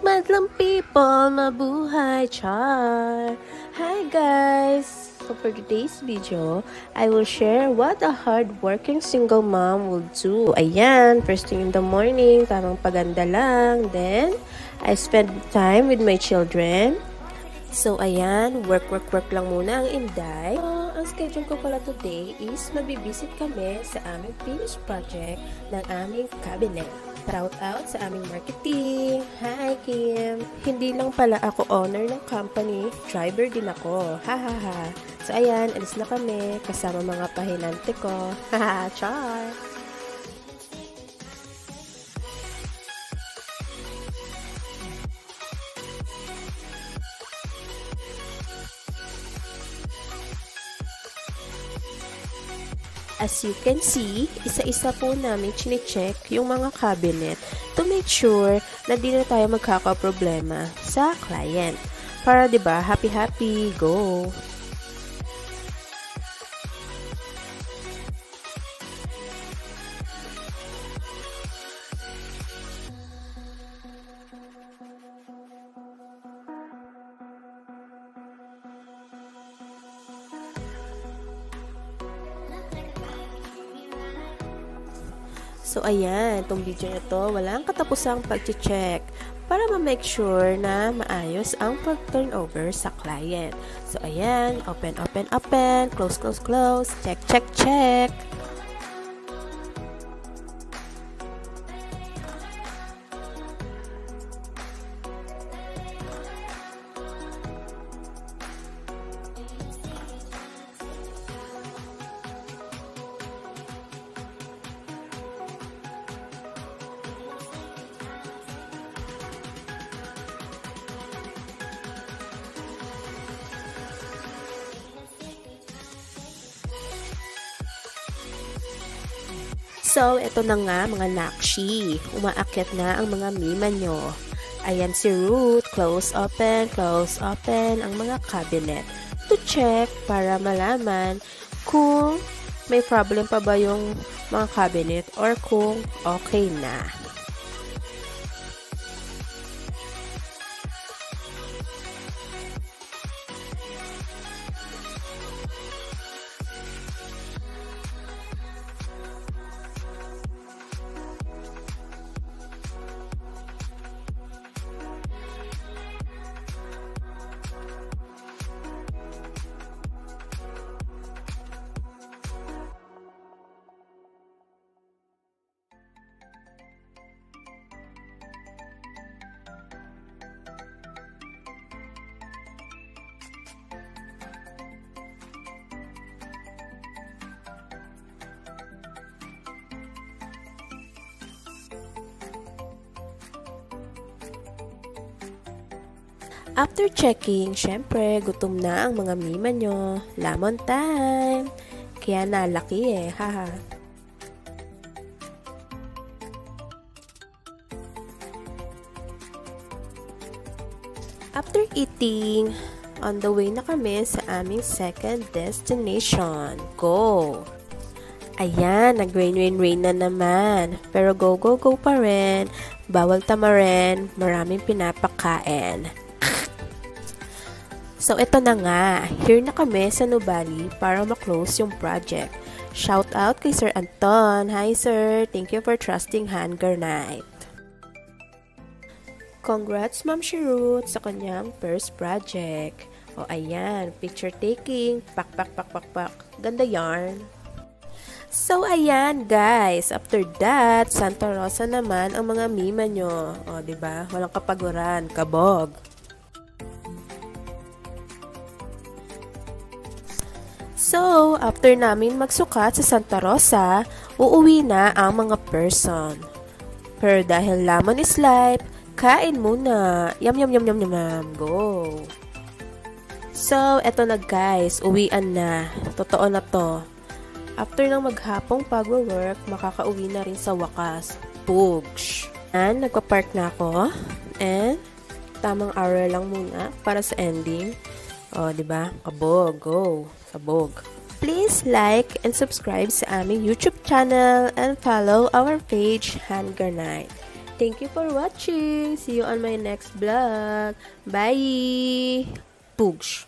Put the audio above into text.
Madlang people, mabuhay, char! Hi guys! So for today's video, I will share what a hard-working single mom will do. Ayan, first thing in the morning, tamang paganda lang. Then, I spend time with my children. So ayan, work lang muna ang Inday. So, ang schedule ko pala today is mabibisit kami sa aming finished project ng aming cabinet. Shout out sa aming marketing. Hi, Kim! Hindi lang pala ako owner ng company, driver din ako. Ha ha ha. So, ayan, alis na kami kasama mga pahinante ko. Ha ha, char! As you can see, isa-isa po namin chine-check yung mga cabinet to make sure na di na tayo magkakaproblema sa client. Para 'di ba, happy-happy, go! So, ayan, itong video na to, walang katapusang pag-check para ma-make sure na maayos ang pag-turnover sa client. So, ayan, open, close, check. So, eto na nga mga nakshi. Umaakyat na ang mga mima nyo. Ayan si Ruth. Close, open ang mga cabinet. To check para malaman kung may problem pa ba yung mga cabinet or kung okay na. After checking, syempre, gutom na ang mga mima nyo. Lemon time! Kaya nalaki haha. After eating, on the way na kami sa aming second destination. Go! Ayan, nag-rain na naman. Pero go pa rin. Bawal tamarin, maraming pinapakain. So, ito na nga. Here na kami sa Nubali para ma-close yung project. Shout out kay Sir Anton. Hi, sir. Thank you for trusting Hanger Night. Congrats, Ma'am Shirut, sa kanyang first project. O, ayan. Picture taking. Pak. Ganda yarn. So, ayan, guys. After that, Santa Rosa naman ang mga mima nyo. O, diba? Walang kapaguran. Kabog. So, after namin magsukat sa Santa Rosa, uuwi na ang mga person. Pero dahil lemon is life, kain muna. Yum, go! So, eto na guys, uwian na. Totoo na to. After ng maghapong pag-work, makakauwi na rin sa wakas. Pugs! And, nagpa-park na ako. And, tamang hour lang muna para sa ending. O, diba? Kabog, go! Sabog. Please like and subscribe sa aming YouTube channel and follow our page, Hanger Night. Thank you for watching. See you on my next vlog. Bye! Poosh!